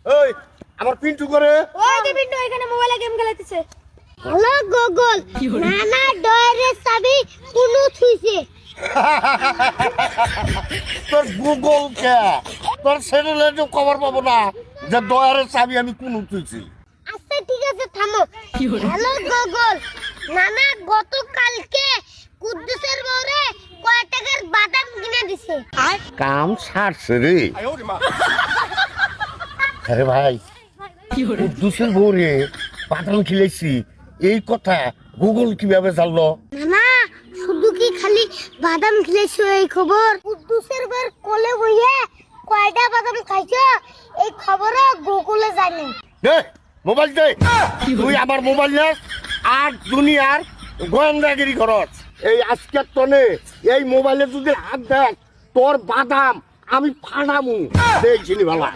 ওই আমার পিন্টু করে ওই যে বিন্টু এখানে মোবাইলে গেম খেলাইতেছে। হ্যালো গুগল, নানা ডয়ারের চাবি কোনু থুইছে? তোর গুগল কে তোর স্যাটেলাইটে খবর পাবো না যে ডয়ারের চাবি আমি কোন তুইছি। আচ্ছা ঠিক আছে থামো। হ্যালো গুগল, নানা গতকালকে কুদ্দুসের বউরে কয় টাকার বাদাম কিনে দিছে? কাম ছাড়ছে রে। আরে ভাই কুদ্দুসের বউরে বাদাম খিলাইছি এই কথা গুগল কিভাবে জানলো? নানা শুধু কি খালি বাদাম খেলেছো এই খবর? কুদ্দুসের বউর কোলে বইয়ে কয়টা বাদাম খাইছো এই খবরও গুগলে জানে। দে মোবাইল দে। তুই আমার মোবাইল নে আর দুনিয়ার গোয়েন্দাগিরি করছ। এই আজকের তনে এই মোবাইলে যদি হাত দেখ তোর বাদাম আমি ফাড়ামু। দেখছিনি ভালা।